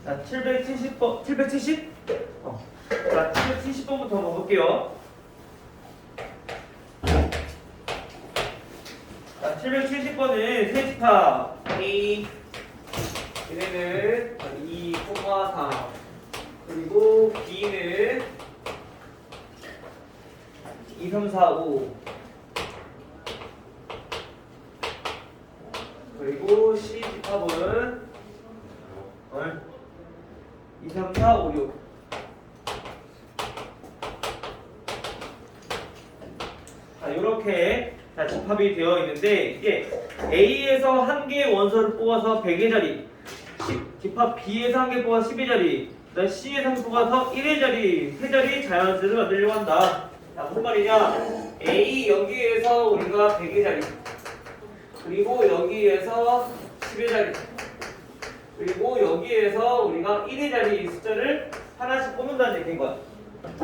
자, 770번, 770? 자, 770번부터 한번 볼게요. 자, 770번은 세집합 A, 얘네는 2, 3, 그리고 B는 2, 3, 4, 5, 그리고 C 집합은 2, 3, 4, 5, 6. 자, 이렇게 집합이 되어 있는데 이게 A에서 한 개의 원소를 뽑아서 100의 자리, 집합 B에서 한 개 뽑아서 10의 자리, 그다음 C에서 한 개 뽑아서 1의 자리, 세 자리 자연수를 만들려고 한다. 자, 무슨 말이냐? A 여기에서 우리가 100의 자리, 그리고 여기에서 10의 자리, 그리고 여기에서 우리가 1의 자리 숫자를 하나씩 뽑는다는 얘기인 거야.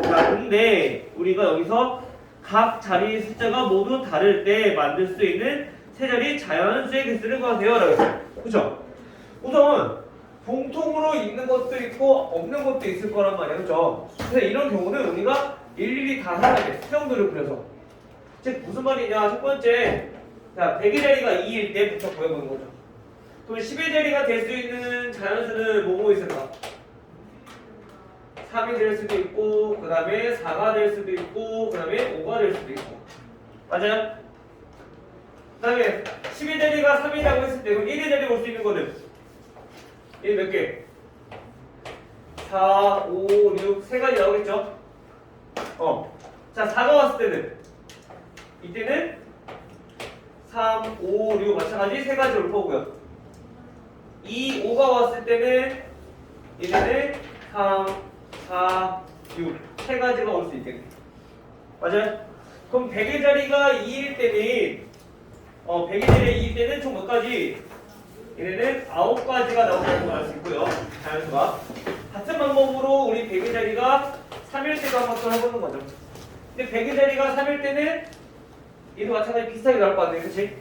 자, 근데 우리가 여기서 각 자리 숫자가 모두 다를 때 만들 수 있는 세 자리 자연수의 개수를 구하세요 라고 했어요. 그쵸? 우선 공통으로 있는 것도 있고 없는 것도 있을 거란 말이야. 그쵸? 그래서 이런 경우는 우리가 일일이 다 해야 돼. 수정들을 그려서. 즉 무슨 말이냐? 첫 번째, 자, 100의 자리가 2일 때부터 구해보는 거죠. 그럼 10의 자리가 될 수 있는 자연수는 뭐뭐 있을까? 3이 될 수도 있고, 그 다음에 4가 될 수도 있고, 그 다음에 5가 될 수도 있고. 맞아요? 그 다음에 10의 자리가 3이라고 했을 때 그럼 1의 자리 올 수 있는 거는 1 몇 개? 4, 5, 6, 세 가지 나오겠죠? 자, 4가 왔을 때는 이때는 3, 5, 6 마찬가지 세 가지 올 거고요. 2, 5가 왔을 때는 얘네는 3, 4, 6 세 가지가 올 수 있겠네. 맞아요? 그럼 100의 자리가 2일 때는 100의 자리가 2일 때는 총 몇 가지? 얘네는 9가지가 나온다는 걸 알 수 있고요. 자연수가. 같은 방법으로 우리 100의 자리가 3일 때도 한번 또 해보는 거죠. 근데 100의 자리가 3일 때는 얘도 마찬가지 비슷하게 나올 거 같네. 그치?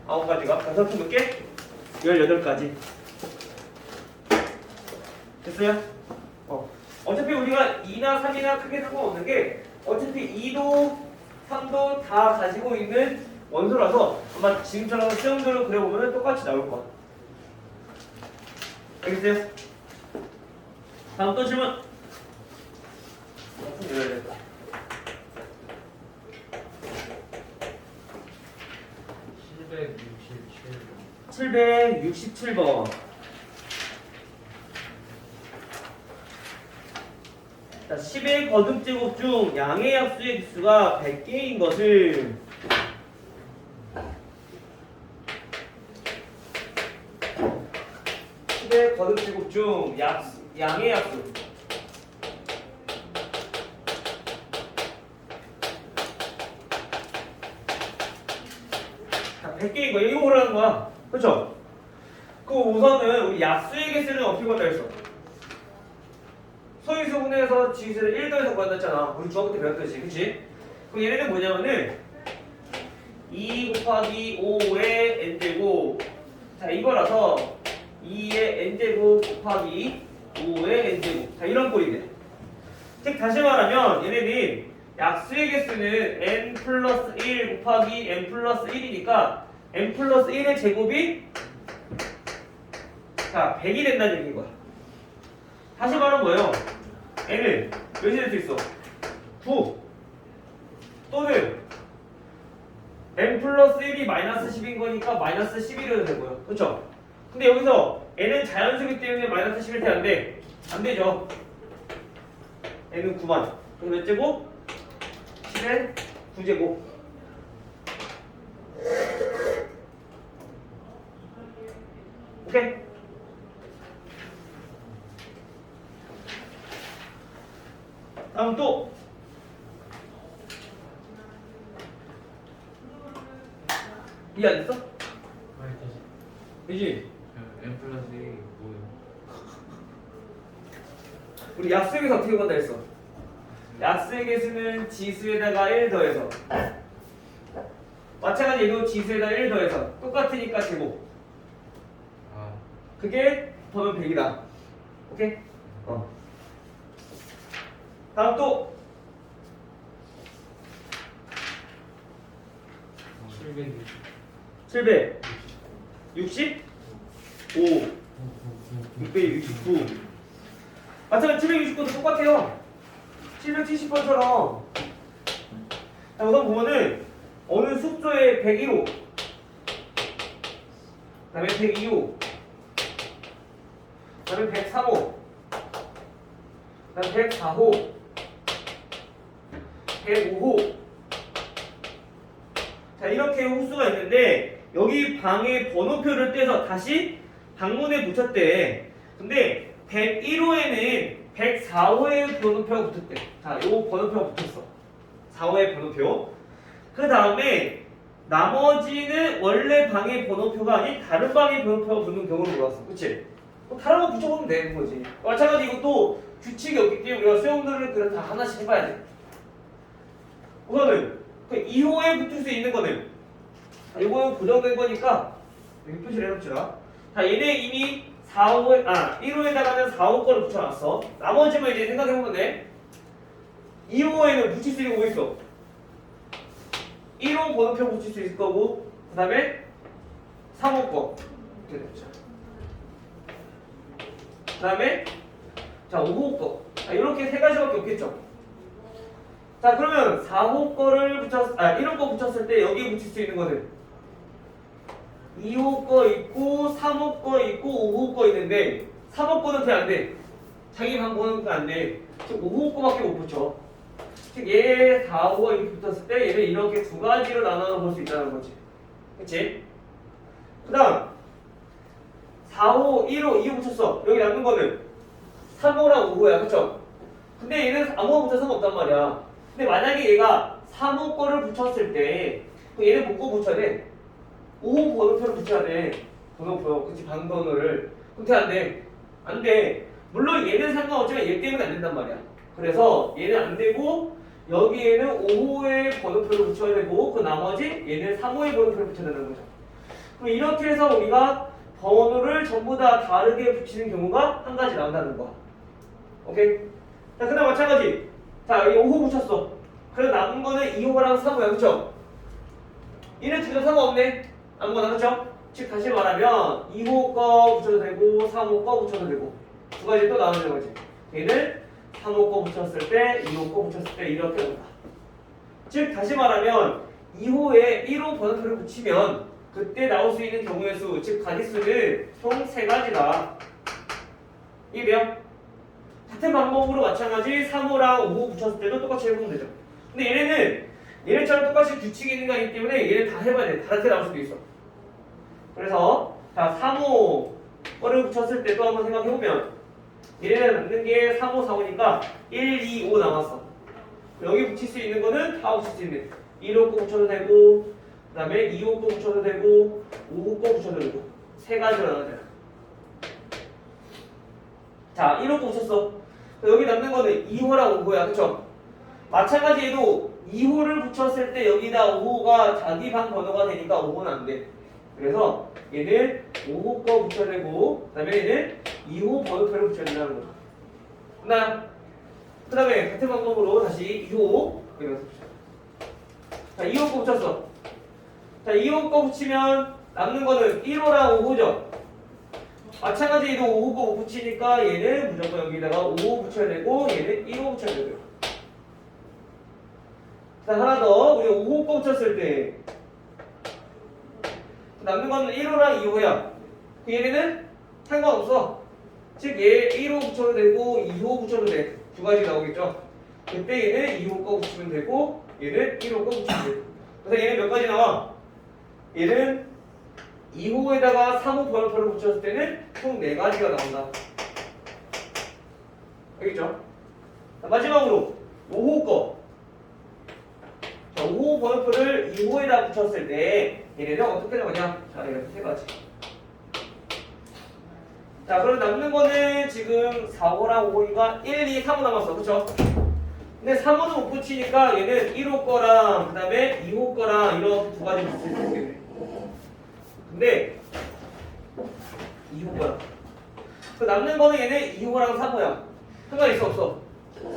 9가지가. 그래서 총 몇 개? 18가지. 됐어요? 어차피 우리가 2나 3이나 크게 상관없는 게 어차피 2도 3도 다 가지고 있는 원소라서 아마 지금처럼 수영도를 그려보면 똑같이 나올 거야. 알겠어요? 다음 또 질문. 767번. 자, 10의 거듭제곱 중 양의 약수의 개수가 100개인 것을 10의 거듭제곱 중 양의 약수 자, 100개인 거야. 이거 뭐라는 거야? 그쵸? 그 우선은 우리 약수의 개수는 어떻게 구한다 했어? 소인수분해에서 지수를 1 더해서 구한다했잖아. 우리 중학교 때 배웠듯이. 그치? 그럼 얘네는 뭐냐면은 2 곱하기 5의 n제곱, 자 이거라서 2의 n제곱 곱하기 5의 n제곱, 자 이런 꼴이네. 즉 다시 말하면 얘네는 약수의 개수는 n 플러스 1 곱하기 n 플러스 1이니까 n 플러스 1의 제곱이 자 100이 된다는 얘기인 거야. 다시 말하면 뭐예요? n을 몇이 될 수 있어? 9 또는 n 플러스 1이 마이너스 10인 거니까 마이너스 11이어도 되고요. 그렇죠? 근데 여기서 n은 자연수기 때문에 마이너스 11이 안 돼. 안 되죠. n은 9만. 그럼 몇 제곱? 10의 9제곱. 오케이? 다음 또 이해 안 됐어? 그지? n 플러스 1이 뭐예요? 우리 약수의 개수 어떻게 구한다 했어? 약수의 개수는 지수에다가 1 더해서 마찬가지로 지수에다 1 더해서 똑같으니까 제곱 아, 그게 더하면 100이다. 오케이? 다음 또 765 669 마찬가지 769도 똑같아요. 770번처럼 자, 우선 보면은 어느 숙소에 101호 그 다음에 102호 그 다음에 103호 그 다음에 104호 105호 자 이렇게 호수가 있는데 여기 방의 번호표를 떼서 다시 방문에 붙였대. 근데 101호에는 104호의 번호표가 붙었대. 자, 요 번호표가 붙었어. 4호의 번호표. 그 다음에 나머지는 원래 방의 번호표가 아닌 다른 방의 번호표가 붙는 경우를 몰랐어. 그치? 다른 거 붙여보면 되는 거지. 마찬가지 이것도 규칙이 없기 때문에 우리가 수영들을 그래 다 하나씩 해봐야 돼. 우선은 그 2호에 붙을 수 있는 거는 이거는 고정된 거니까 여기 표시를 해놓읍시다. 자, 얘네 이미 1호에다가는 4호 거를 붙여놨어. 나머지만 이제 생각해보면 돼. 2호에는 붙일 수 있는 거 뭐 있어? 1호 번호표 붙일 수 있을 거고, 그 다음에 3호 거. 그 다음에, 자, 5호 거. 자, 이렇게 세 가지밖에 없겠죠? 자, 그러면 4호 거를 1호 거 붙였을 때 여기에 붙일 수 있는 거는 2호 거 있고 3호 거 있고 5호 거 있는데 3호 거는 돼 안 돼. 자기 방 번호가 안 돼. 즉 5호 거밖에 못 붙여. 즉 얘 4호가 이렇게 붙었을 때 얘를 이렇게 두 가지로 나눠 볼 수 있다는 거지. 그치? 그 다음 4호, 1호, 2호 붙였어. 여기 남는 거는 3호랑 5호야. 그쵸? 근데 얘는 아무거나 붙여 상관없단 말이야. 근데 만약에 얘가 3호 거를 붙였을 때 얘는 뭐 거 붙여야 돼? 5호 번호표를 붙여야 돼. 번호표, 그치? 방번호를. 그럼 돼, 안 돼? 안 돼. 물론 얘는 상관없지만 얘 때문에 안 된단 말이야. 그래서 얘는 안 되고 여기에는 5호의 번호표를 붙여야 되고 그 나머지 얘는 3호의 번호표를 붙여야 되는 거죠. 그럼 이렇게 해서 우리가 번호를 전부 다 다르게 붙이는 경우가 한 가지 나온다는 거야. 오케이? 자, 그다음 마찬가지. 자, 여기 5호 붙였어. 그래서 남은 거는 2호랑 3호야. 그쵸? 얘는 둘 다 상관없네. 아무거나. 그쵸? 즉 다시 말하면 2호 거 붙여도 되고 3호 거 붙여도 되고 두 가지 또 나오는 거지. 얘는 3호 거 붙였을 때 2호 거 붙였을 때 이렇게 온다. 즉 다시 말하면 2호에 1호 번호표를 붙이면 그때 나올 수 있는 경우의 수, 즉 가지수는 총 3가지다. 이해돼요? 같은 방법으로 마찬가지 3호랑 5호 붙였을 때도 똑같이 해보면 되죠. 근데 얘네처럼 똑같이 규칙이 있는 거 아니기 때문에 얘는 다 해봐야 돼. 다르게 나올 수도 있어. 그래서 자 3호 거를 붙였을 때도 한번 생각해보면 얘네는 남는 게 3호, 4호니까 1, 2, 5 남았어. 여기 붙일 수 있는 거는 다 붙일 수 있는 1호 거 붙여도 되고 그 다음에 2호 거 붙여도 되고 5호 거 붙여도 되고 세 가지로 나눠져. 자 1호 거 붙였어. 여기 남는 거는 2호랑 5호야. 그쵸? 마찬가지 얘도 2호를 붙였을 때 여기다 5호가 자기 방 번호가 되니까 5호는 안 돼. 그래서 얘는 5호 거 붙여야 되고 그 다음에 얘는 2호 번호표를 붙여야 된다는 거죠. 그 다음에 같은 방법으로 다시 2호 자 2호 거 붙였어. 자 2호 거 붙이면 남는 거는 1호랑 5호죠. 마찬가지 얘도 5호 거 못 붙이니까 얘는 무조건 여기다가 5호 붙여야 되고 얘는 1호 붙여야 되고요. 자 하나 더 우리 5호 거 붙였을 때 남는 거는 1호랑 2호야. 얘네는 상관없어. 즉 얘 1호 붙여도 되고 2호 붙여도 돼. 두 가지 나오겠죠. 그때 얘는 2호 거 붙이면 되고 얘는 1호 거 붙이면 돼. 그래서 얘는 몇 가지 나와? 얘는 2호에다가 3호 번호표를 붙였을 때는 총 4가지가 나온다. 알겠죠? 자, 마지막으로 5호 거. 자, 5호 번호표를 2호에다 붙였을 때 얘네는 어떻게 나오냐? 자, 이렇게 세 가지. 자, 그럼 남는 거는 지금 4호랑 5호니까 1, 2, 3호 남았어. 그쵸? 근데 3호도 못 붙이니까 얘는 1호 거랑 그 다음에 2호 거랑 이렇게 두 가지 붙일 수 있겠네. 근데 2호 거랑 그 남는 거는 얘는 2호랑 3호야. 상관 있어 없어?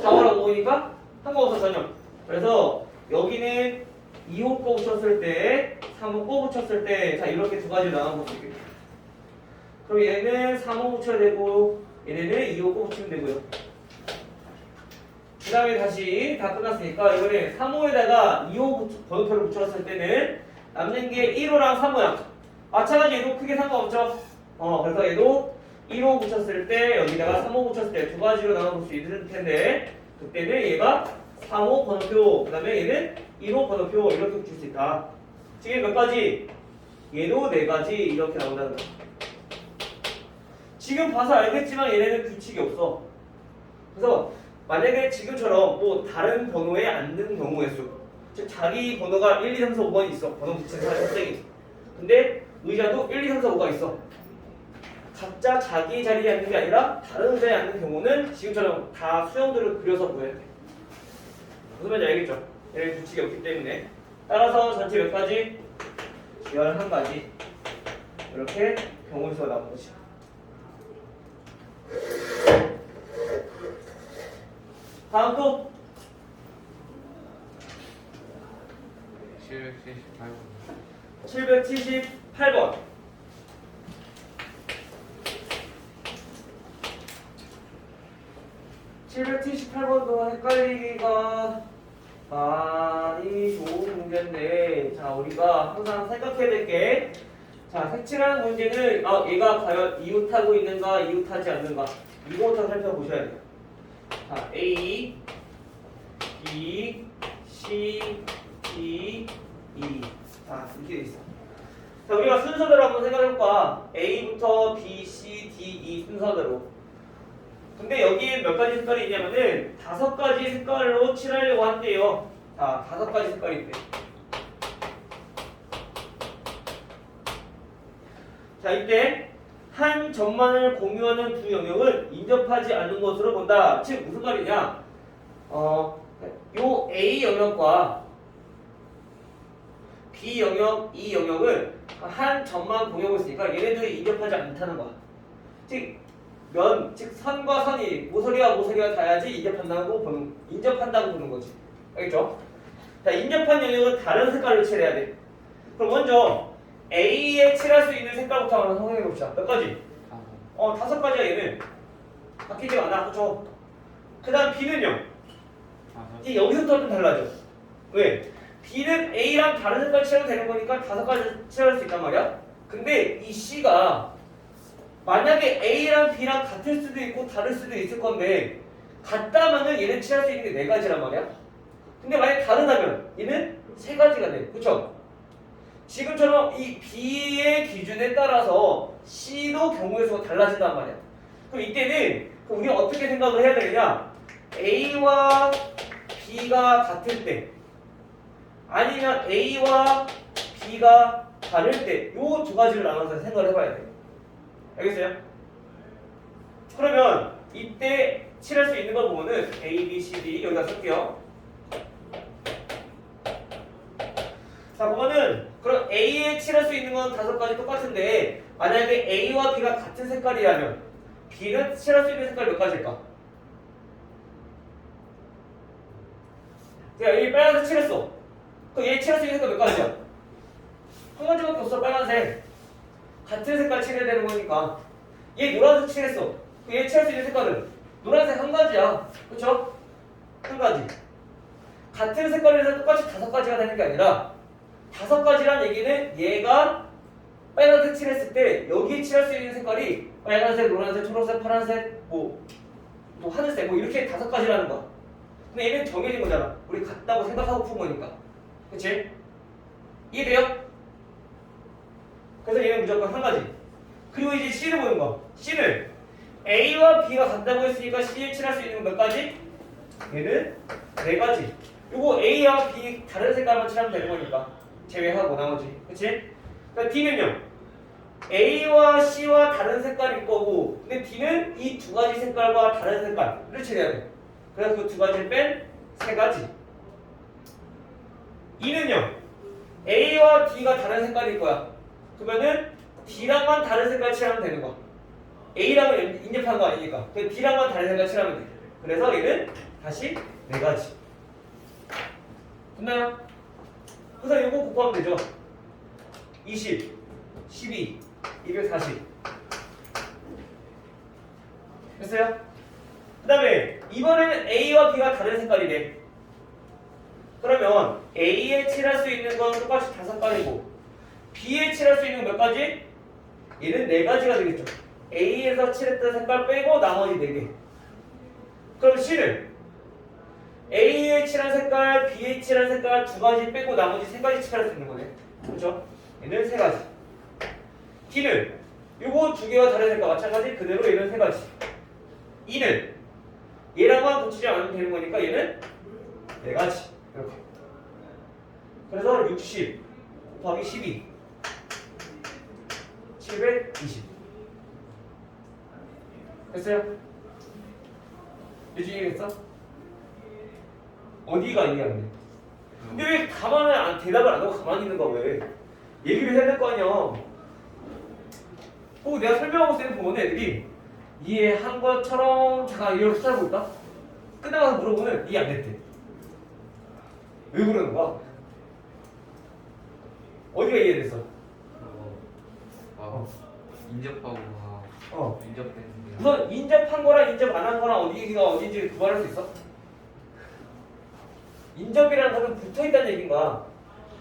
4호랑 5호니까 상관없어 전혀. 그래서 여기는 2호 거 붙였을 때 3호 거 붙였을 때 자 이렇게 두 가지를 나눠볼 수 있겠다. 그럼 얘는 3호 붙여야 되고 얘네는 2호 거 붙이면 되고요. 그 다음에 다시 다 끝났으니까 이번에 3호에다가 2호 번호표를 붙였을 때는 남는 게 1호랑 3호야. 마찬가지 얘도 크게 상관없죠. 그래서 얘도 1호 붙였을 때 여기다가 3호 붙였을 때 두 가지로 나눠볼 수 있을 텐데 그때는 얘가 3호 번호표 그 다음에 얘는 1호 번호표 이렇게 붙일 수 있다. 지금 몇 가지? 얘도 네 가지 이렇게 나온다는 거야. 지금 봐서 알겠지만 얘네는 규칙이 없어. 그래서 만약에 지금처럼 뭐 다른 번호에 앉는 경우의 수, 즉 자기 번호가 1, 2, 3, 4, 5번이 있어. 번호 붙이는 사람이 학생이. 근데 의자도 1, 2, 3, 4, 5가 있어. 각자 자기 자리에 앉는 게 아니라 다른 의자에 앉는 경우는 지금처럼 다 수형들을 그려서 보여야 돼. 무슨 말인지 알겠죠? 얘는 규칙이 없기 때문에. 따라서 전체 몇 가지? 11가지. 이렇게 경우수가 나온 거지. 다음 또 778번 778번도 헷갈리기가 많이 좋은 문제인데 자 우리가 항상 생각해야 될 게 자 색칠하는 문제는 얘가 과연 이웃하고 있는가 이웃하지 않는가 이거부터 살펴보셔야 돼요. 자 A, B, C, D, E 자 이렇게 돼 있어. 자 우리가 순서대로 한번 생각해볼까. A부터 B, C, D, E 순서대로. 근데 여기에 몇 가지 색깔이 있냐면은 5가지 색깔로 칠하려고 한대요. 자 5가지 색깔이 있대. 자 이때 한 점만을 공유하는 두 영역을 인접하지 않는 것으로 본다. 즉 무슨 말이냐? 요 A 영역과 B 영역, E 영역을 한 점만 공유하고 있으니까 얘네들이 인접하지 않다는 거야. 즉 선과 선이 모서리와 모서리가 닿아야지 인접한다고 보는 거지. 알겠죠? 자 인접한 영역은 다른 색깔로 칠해야 돼. 그럼 먼저 A에 칠할 수 있는 색깔부터 한번 확인해 봅시다. 몇 가지? 5가지야 얘는. 바뀌지 않아. 그쵸? 그 다음 B는요? 이제 여기서부터 좀 달라져. 왜? B는 A랑 다른 색깔 칠해도 되는 거니까 5가지 칠할 수 있단 말이야. 근데 이 C가 만약에 A랑 B랑 같을 수도 있고 다를 수도 있을 건데 같다면은 얘는 칠할 수 있는 게 4가지란 말이야. 근데 만약에 다르다면 얘는 3가지가 돼. 그쵸? 지금처럼 이 B의 기준에 따라서 C도 경우의 수가 달라진단 말이야. 그럼 이때는 우리가 어떻게 생각을 해야 되느냐? A와 B가 같을 때 아니면 A와 B가 다를 때 요 2가지를 나눠서 생각을 해봐야 돼. 알겠어요? 그러면 이때 칠할 수 있는 걸 보면은 A, B, C, D 여기다 쓸게요. 자 보면은 그럼 A에 칠할 수 있는 건 5가지 똑같은데 만약에 A와 B가 같은 색깔이라면 B는 칠할 수 있는 색깔 몇 가지일까? 자 여기 빨간색 칠했어. 그럼 얘 칠할 수 있는 색깔 몇 가지야? 한 가지밖에 없어. 빨간색. 같은 색깔 칠해야 되는 거니까. 얘 노란색 칠했어. 그럼 얘 칠할 수 있는 색깔은 노란색 한 가지야. 그쵸? 한 가지. 같은 색깔에서 똑같이 5가지가 되는 게 아니라 5가지란 얘기는 얘가 빨간색 칠했을 때 여기에 칠할 수 있는 색깔이 빨간색, 노란색, 초록색, 파란색, 또 하늘색 이렇게 5가지라는 거야. 근데 얘는 정해진 거잖아. 우리 같다고 생각하고 푼 거니까. 그치? 이해돼요? 그래서 얘는 무조건 한 가지. 그리고 이제 C를 보는 거. C는 A와 B가 같다고 했으니까 C에 칠할 수 있는 몇 가지? 얘는 4가지. 요거 A와 B 다른 색깔만 칠하면 되는 거니까 제외하고 나머지. 그치? 그러니까 D는요. A와 C와 다른 색깔일 거고 근데 D는 이 2가지 색깔과 다른 색깔을 칠해야 돼. 그래서 그 2가지를 뺀 3가지. E는요. A와 D가 다른 색깔일 거야. 그러면은 D랑만 다른 색깔 칠하면 되는 거야. A랑은 인접한 거 아니니까. 그 B랑은 다른 색깔 칠하면 돼. 그래서 얘는 다시 4가지. 됐나요? 그래서 이거 곱하면 되죠. 20, 12, 240. 됐어요? 그 다음에 이번에는 A와 B가 다른 색깔이네. 그러면 A에 칠할 수 있는 건 똑같이 5가지고 B에 칠할 수 있는 건 몇 가지? 얘는 4가지가 되겠죠. A에서 칠했던 색깔 빼고 나머지 4개. 그럼 C는 A에 칠한 색깔, B에 칠한 색깔 2가지 빼고 나머지 3가지 칠할 수 있는 거네. 그렇죠? 얘는 3가지. D는 요거 2개와 다른 색깔 마찬가지 그대로 얘는 3가지. E는 얘랑만 붙이지 않으면 되는 거니까 얘는 4가지. 이렇게. 그래서 60 곱하기 12 720 됐어요? 유진이 이해했어? 어디가 이해하는데? 근데 왜 대답을 안 하고 가만히 있는 거야 왜? 얘기를 해야 될 거 아니야. 꼭 내가 설명하고 있을 때 보면 애들이 이해한 것처럼 잠깐 이렇게 살고 있다? 끝나가서 물어보면 이해 안 됐대. 왜 그러는 거야? 어디가 이해됐어? 인접하고 인접되는 게 우선 인접한 거랑 인접 안 한 거랑 어디가 어딘지 구분할 수 있어? 인접이라는 것은 붙어있다는 얘기인 거야.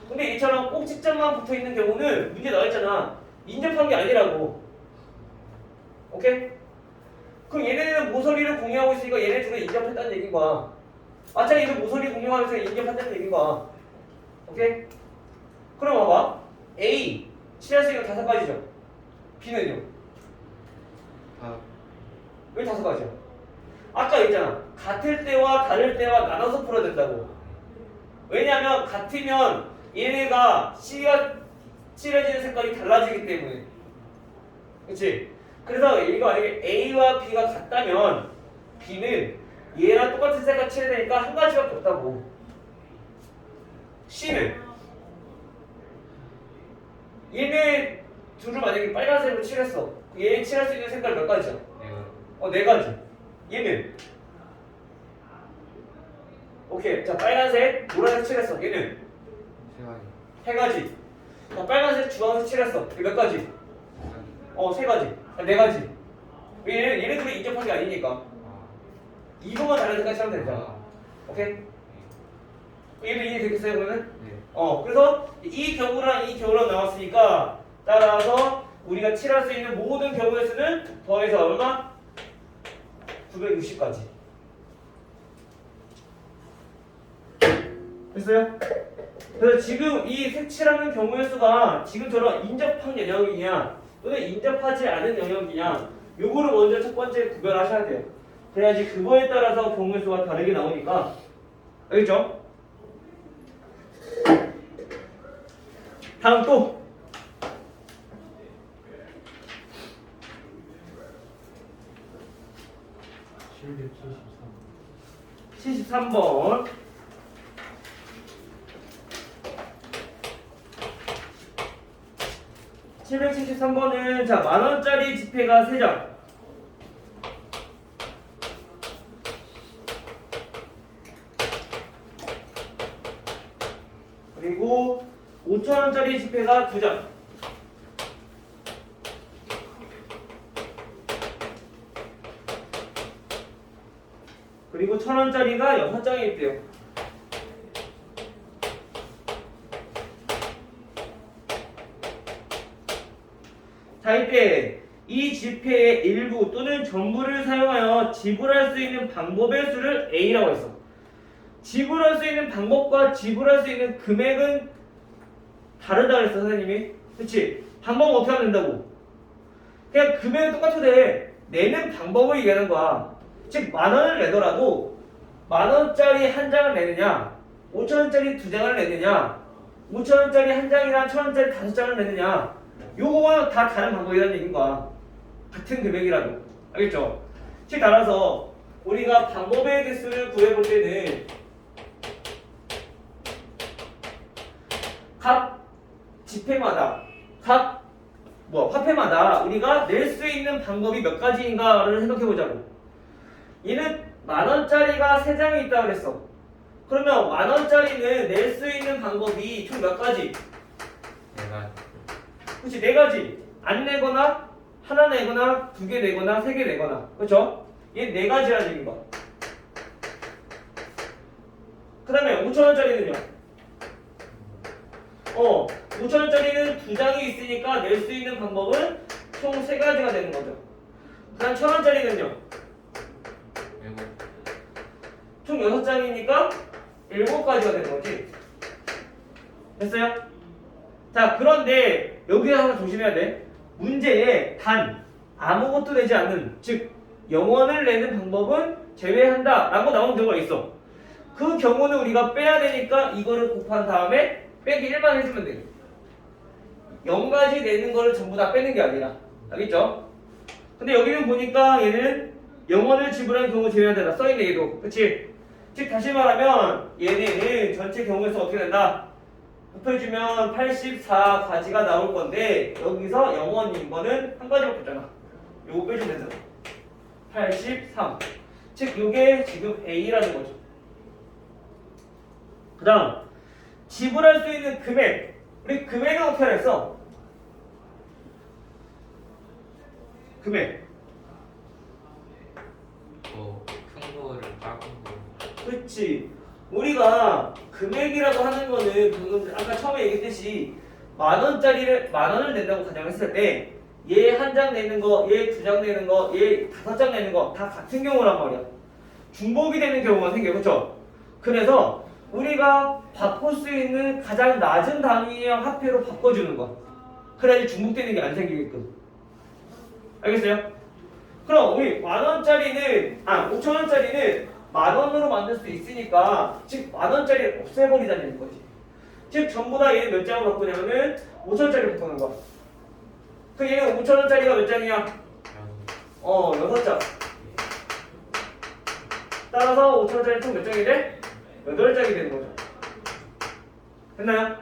근데 이처럼 꼭지점만 붙어있는 경우는 문제 나와있잖아. 인접한 게 아니라고. 오케이? 그럼 얘네는 모서리를 공유하고 있으니까 얘네 둘은 인접했다는 얘기인 거야. 마찬가지로 얘는 모서리 공유하면서 인접했다는 얘기인 거야. 오케이? 그럼 봐봐. A 칠할 수 있는 5가지죠. B는요? 왜 5가지야? 아까 얘기했잖아. 같을 때와 다를 때와 나눠서 풀어야 된다고. 왜냐하면 같으면 얘네가 C가 칠해지는 색깔이 달라지기 때문에. 그치? 그래서 얘가 만약에 A와 B가 같다면 B는 얘랑 똑같은 색깔 칠해야 되니까 한 가지밖에 없다고. C는 얘네 둘을 만약에 빨간색으로 칠했어. 얘 칠할 수 있는 색깔 몇 가지야? 4가지. 얘는 오케이. 자, 빨간색, 노란색 칠했어. 얘는 3가지. 자, 빨간색, 주황색 칠했어. 이게 몇 가지? 3가지. 4가지. 얘네들이 인접한 게 아니니까. 이거만 다른 색깔 칠하면 되잖아. 오케이? 얘도 이해되겠어요, 그러면? 그래서 이 경우랑 이 경우랑 나왔으니까 따라서 우리가 칠할 수 있는 모든 경우의 수는 더해서 얼마? 960까지. 됐어요? 그래서 지금 이 색칠하는 경우의 수가 지금처럼 인접한 영역이냐 또는 인접하지 않은 영역이냐 요거를 먼저 첫 번째 구별하셔야 돼요. 그래야지 그거에 따라서 경우의 수가 다르게 나오니까. 알겠죠? 다음 또 73번. (773번은) 자, 만원짜리 지폐가 3장, 그리고 5,000원짜리 지폐가 2장, 그리고 1,000원짜리가 6장이 있대요. 자, 이때 이 지폐의 일부 또는 전부를 사용하여 지불할 수 있는 방법의 수를 A라고 했어. 지불할 수 있는 방법과 지불할 수 있는 금액은 다르다 그랬어, 선생님이. 그치? 방법은 어떻게 하면 된다고? 그냥 금액은 똑같아도 돼. 내는 방법을 얘기하는 거야. 즉, 10,000원을 내더라도 10,000원짜리 한 장을 내느냐, 5,000원짜리 2장을 내느냐, 5,000원짜리 한 장이랑 1,000원짜리 5장을 내느냐, 요거는 다 다른 방법이라는 얘기인 거야. 같은 금액이라도. 알겠죠? 즉 따라서 우리가 방법의 개수를 구해볼 때는 각 지폐마다 각 화폐마다 우리가 낼 수 있는 방법이 몇 가지인가를 생각해 보자고. 얘는 10,000원짜리가 3장이 있다고 그랬어. 그러면 10,000원짜리는 낼 수 있는 방법이 총 몇 가지? 내가 그렇지, 4가지. 안 내거나, 하나 내거나, 2개 내거나, 3개 내거나. 그렇죠? 얘 4가지라는 얘기인 거야. 그 다음에 5,000원짜리는요? 5,000원짜리는 2장이 있으니까 낼 수 있는 방법은 총 3가지가 되는 거죠. 그 다음 1,000원짜리는요? 일곱 총 6장이니까 7가지가 되는 거지. 됐어요? 자, 그런데 여기서 하나 조심해야 돼. 문제에 단 아무것도 내지 않는, 즉 0원을 내는 방법은 제외한다 라고 나온 경우가 있어. 그 경우는 우리가 빼야 되니까 이거를 곱한 다음에 빼기 1만 해주면 돼. 0까지 내는 거를 전부 다 빼는 게 아니라. 알겠죠? 근데 여기는 보니까 얘는 0원을 지불하는 경우 제외한다 써있네. 얘도. 그치? 즉 다시 말하면 얘네는 전체 경우에서 어떻게 된다? 곱해주면 84가지가 나올 건데 여기서 0원인 거는 한 가지밖에 없잖아. 요거 빼주면 되잖아. 83. 즉 요게 지금 A라는 거죠. 그 다음 지불할 수 있는 금액. 우리 금액은 어떻게 하랬어? 금액. 큰 거를 작은 거 그렇지. 우리가 금액이라고 하는 거는 방금 아까 처음에 얘기했듯이 10,000원을 낸다고 가정했을 때 얘 한 장 내는 거, 얘 2장 내는 거, 얘 5장 내는 거 다 같은 경우란 말이야. 중복이 되는 경우가 생겨. 그렇죠? 그래서 우리가 바꿀 수 있는 가장 낮은 단위의 화폐로 바꿔주는 거야. 그래야지 중복되는 게 안 생기게끔. 알겠어요? 그럼 우리 10,000원짜리는 5,000원짜리는 10,000원으로 만들 수 있으니까 즉 10,000원짜리를 없애버리자는 거지. 즉 전부 다 얘는 몇 장으로 바꾸냐면은 5,000원짜리 바꾸는 거야. 그 얘는 5,000원짜리가 몇 장이야? 6장. 따라서 5,000원짜리 총 몇 장이 돼? 8장이 되는 거죠. 됐나요?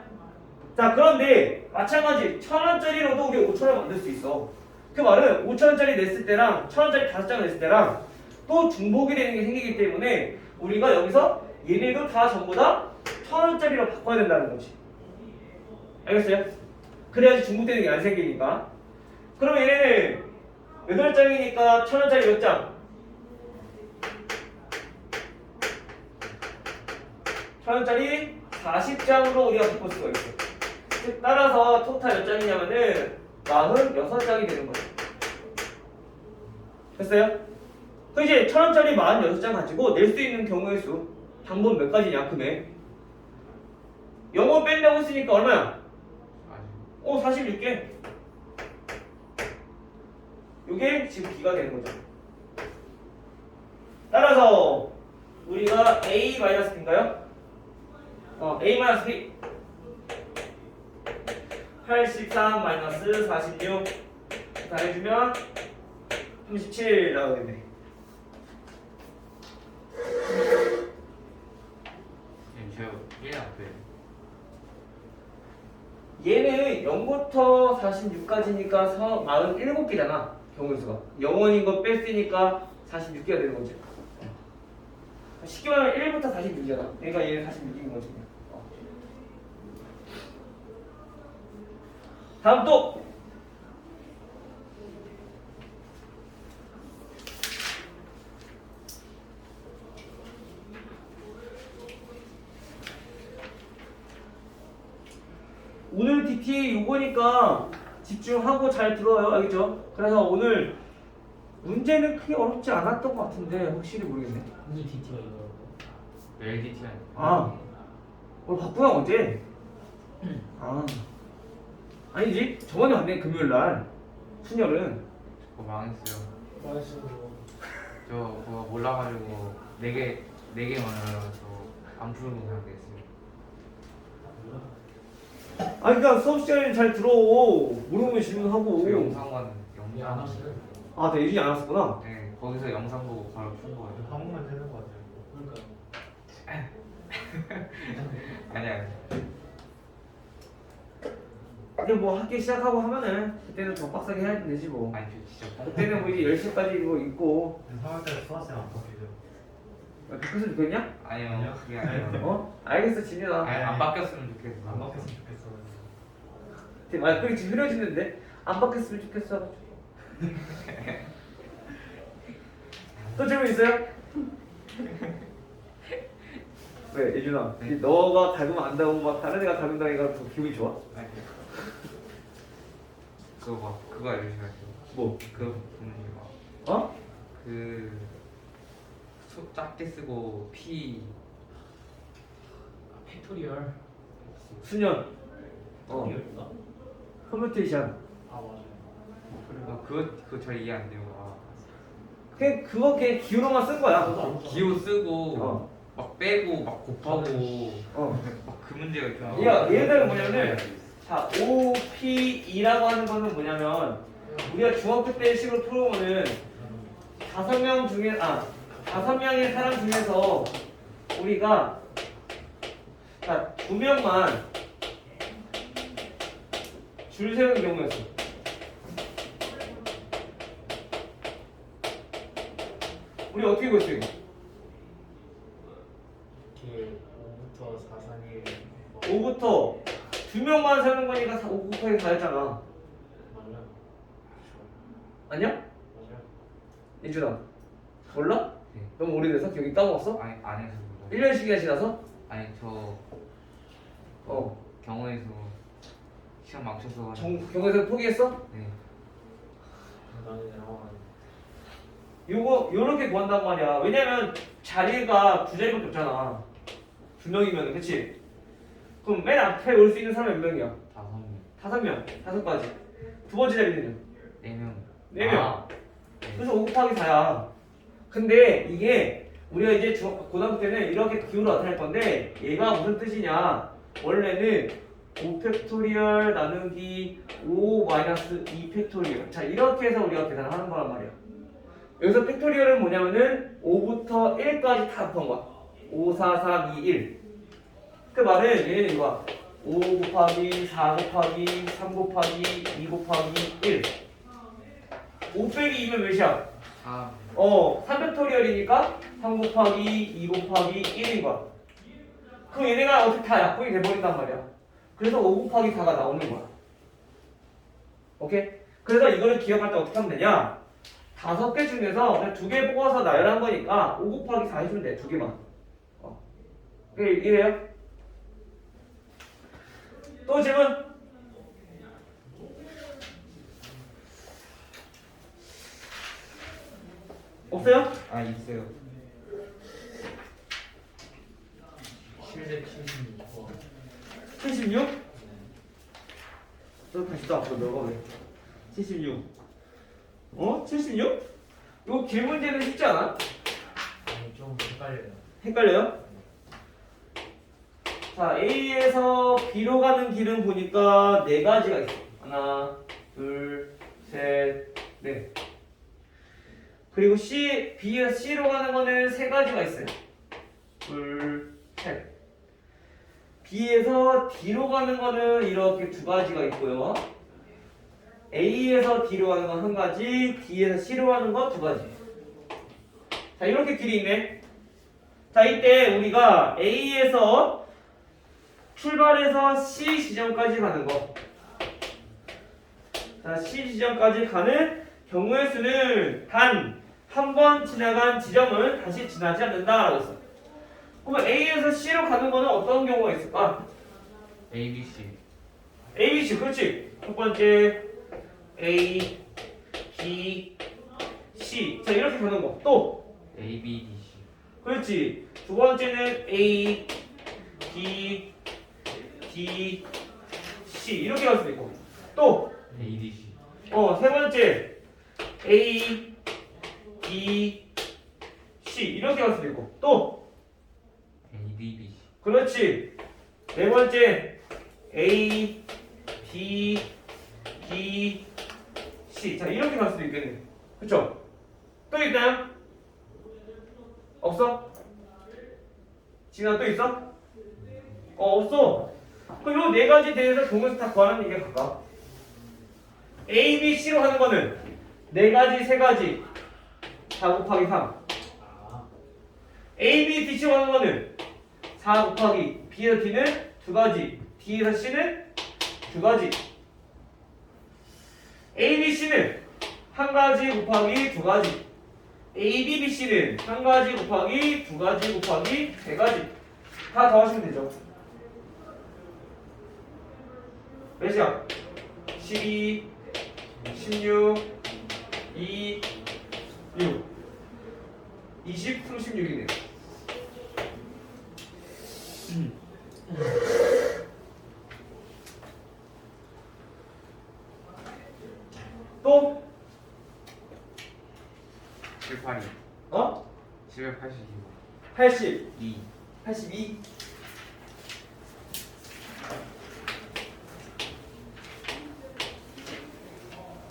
자, 그런데 마찬가지 1,000원짜리로도 우리 5,000원 만들 수 있어. 그 말은 5,000원짜리 냈을 때랑 1,000원짜리 5장 냈을 때랑 또 중복이 되는 게 생기기 때문에 우리가 여기서 얘네도 다 전부 다 1,000원짜리로 바꿔야 된다는 거지. 알겠어요? 그래야지 중복되는 게 안 생기니까. 그러면 얘네는 8장이니까 1,000원짜리 몇 장? 1,000원짜리 40장으로 우리가 바꿀 수가 있어. 즉 따라서 토탈 몇 장이냐면은 46장이 되는 거예요. 됐어요? 그 이제 1,000원짜리 46장 가지고 낼 수 있는 경우의 수 방법 몇 가지냐? 금액 0원 뺀다고 했으니까 얼마야? 46개. 요게 지금 B가 되는 거죠. 따라서 우리가 A-B인가요? A-B 83-46 다 해주면 37 나오겠네. 제가 1 앞에 얘는 0부터 46까지니까 47개잖아. 경우수가 0원인 거 뺐으니까 46개가 되는 거지. 쉽게 말하면 1부터 46이잖아. 그러니까 얘는 46인 거지. 다음 또 오늘 DT 요거니까 집중하고 잘 들어요. 알겠죠? 그래서 오늘 문제는 크게 어렵지 않았던 것 같은데 확실히 모르겠네. 오늘 DT가 이거라고? LDT 오늘 바꾸야 어제? 아니지. 저번에 왔네. 금요일날 순열은. 그거 망했어요. 맛있어. 저 그거 몰라가지고 4개 만들어서 안 풀고 그냥 됐어요. 그러니까 수업 시간에 잘 들어. 모르면 질문하고. 저 영상만 안 영상 왔어요. 나 예준이 안 왔었구나. 네 거기서 영상 보고 바로 푼 거예요. 한국만 되는 거 같아요. 그러니까. 아니야. 이제 뭐 학기 시작하고 하면은 그때는 더 빡세게 해야 되지 뭐. 아니 저 진짜 그때는 뭐 이제 10시까지 뭐 있고. 3월달에 수학생 안 바뀌죠. 바뀌었으면 좋겠냐? 아니요 그게 아니에요. 어? 알겠어 진현아. 아니, 안 바뀌었으면 좋겠어. 안 바뀌었으면 좋겠어. 아 그게 지금 흐려지는데 안 바뀌었으면 좋겠어. 또 질문 있어요? 왜 예준아? 네. 너가 닮으면 안다고 막 다른 애가 닮는다니까 더 기분이 좋아? 아니, 그거 알려주셔야죠. 뭐? 그 부분이 어? 그 작게 쓰고 P 팩토리얼. 수년. 팩토리얼인가? 커뮤니케이션. 아 맞아요. 그거 잘 이해 안 돼요. 그거 걔 기호로만 쓴 거야. 기호 쓰고 어. 막 빼고 막 곱하고 어. 막 그 문제가 있잖아. 얘를 뭐냐면 자 OPE라고 하는 거는 뭐냐면 우리가 중학교 때 식으로 풀어보면 5명 중에 5명의 사람 중에서 우리가 자 2명만 줄 세우는 경우였어. 우리 어떻게 구했어 이거? 이렇게 5부터 4, 4, 1. 5부터 2명만 세우는 거니까 5 곱하기 4였잖아. 맞아요. 아니야? 맞아요. 이준아 몰라? 네. 너무 오래돼서 기억이 까먹었어? 아니 안 해서 몰라요. 1년씩이나 지나서? 아니 저 경호에서 시험 망쳐서 경에서 포기했어? 네. 나는 요렇게 구한단 말이야. 왜냐면 자리가 2자리밖에 없잖아. 2명이면 그치? 그럼 맨 앞에 올 수 있는 사람이 몇 명이야? 5명 5명 5가지. 두 번째 자리는요? 4명 4명. 네. 그래서 5 곱하기 4야. 근데 이게 우리가 이제 고등학교 때는 이렇게 기호로 나타낼 건데 얘가 무슨 뜻이냐? 원래는 5 팩토리얼 나누기 5 마이너스 2 팩토리얼. 자 이렇게 해서 우리가 계산을 하는 거란 말이야. 여기서 팩토리얼은 뭐냐면은 5부터 1까지 다 곱한 거야. 5, 4, 3, 2, 1. 그 말은 얘는 이거야. 5 곱하기 4 곱하기 3 곱하기 2 곱하기 1. 5 빼기 2면 몇이야? 4 3팩토리얼이니까 3 곱하기 2 곱하기 1인 거야. 그럼 얘네가 어떻게 다 약분이 돼버린단 말이야. 그래서 5 곱하기 4가 나오는 거야. 오케이? 그래서 이거를 기억할 때 어떻게 하면 되냐? 5개 중에서 그냥 2개 뽑아서 나열한 거니까 5 곱하기 4 해주면 돼. 2개만. 이래요? 또 질문? 없어요? 아 있어요. 776번. 76? 또 다시 또 앞으로 넣어봐. 76. 76? 이거 길 문제는 쉽지 않아? 아니 좀 헷갈려요. 헷갈려요? 자, A에서 B로 가는 길은 보니까 4가지가 있어. 하나, 둘, 셋, 넷. 그리고 B에서 C로 가는 거는 3가지가 있어요. 둘, 셋. B에서 D로 가는 거는 이렇게 2가지가 있고요. A에서 D로 가는 건 1가지, D에서 C로 가는 건 2가지. 자, 이렇게 길이 있네. 자, 이때 우리가 A에서 출발해서 C 지점까지 가는 거. 자, C 지점까지 가는 경우의 수는 단 한 번 지나간 지점은 다시 지나지 않는다라고 했어. 그러면 A에서 C로 가는 거는 어떤 경우가 있을까? A, B, C A, B, C, 그렇지. 첫 번째 A, B, C. 자, 이렇게 가는 거. 또 A, B, D, C 그렇지. 두 번째는 A, B, D, C 이렇게 갈 수도 있고. 또 A, D, C 세 번째 A, B, C 이렇게 갈 수도 있고. 또 A, D, B, C 그렇지. 네 번째 A, B, D, C. 자 이렇게 갈 수도 있겠네. 그렇죠? 또 있나요? 없어? 지나 또 있어? 없어. 그럼 요 네 가지 대해서 동영상 다 구하는 얘기가 가까? A, B, C로 하는 거는 네 가지, 세 가지 4 곱하기 3. 아, A, B, D, C로 하는 거는 4 곱하기 B에서 D는 두 가지, D에서 C는 두 가지. A, B, C는 한 가지 곱하기 두 가지. A, B, B, C는 한 가지 곱하기 두 가지 곱하기 세 가지. 다 더하시면 되죠. 몇이야? 12, 16, 2, 6, 20, 36이네요. 또 782 어? 782 80, 2 82.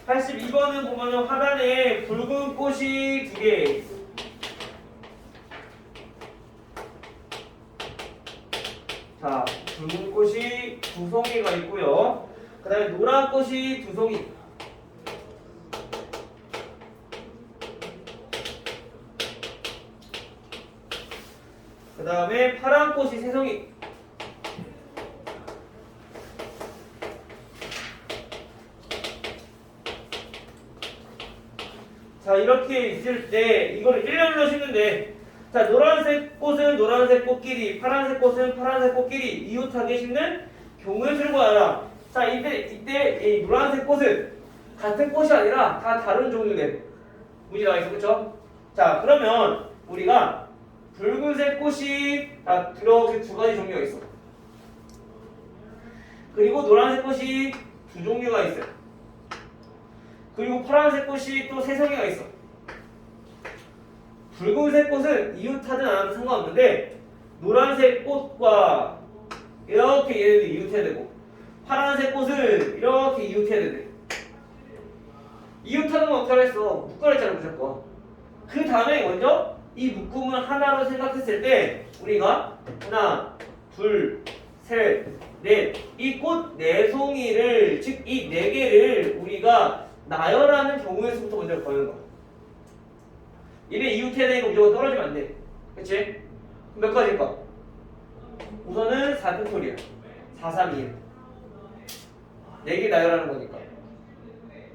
(82번은) 보면은 하단에 붉은 꽃이 두 개. 자, 붉은 꽃이 두 송이가 있고요. 그 다음에 노란 꽃이 두 송이. 그 다음에 파란 꽃이 세 송이. 자, 이렇게 있을 때 이거를 일렬로 심는데, 자, 노란색 꽃은 노란색 꽃끼리, 파란색 꽃은 파란색 꽃끼리 이웃하게 심는 경우의 수를 구하라. 자, 이때 이 노란색 꽃은 같은 꽃이 아니라 다 다른 종류네. 문제 나와 있어, 그쵸? 자, 그러면 우리가 붉은색 꽃이 이렇게 두 가지 종류가 있어. 그리고 노란색 꽃이 두 종류가 있어요. 그리고 파란색 꽃이 또 세 송이가 있어. 붉은색 꽃은 이웃하든 안 하든 상관없는데, 노란색 꽃과 이렇게 얘네들 이웃해야 되고, 파란색 꽃은 이렇게 이웃해야 되네. 이웃하는 건 어떻게 하겠어? 묶어냈잖아, 무조건. 그 다음에 먼저 이 묶음을 하나로 생각했을 때 우리가 하나, 둘, 셋, 넷, 이 꽃 네 송이를, 즉 이 네 개를 우리가 나열하는 경우의 수부터 먼저 거는 거야. 얘네 이웃해야 되니까 무조건 떨어지면 안 돼. 그치? 몇 가지일까? 우선은 4팩토리야. 4, 3, 2. 4개 나열하는 거니까.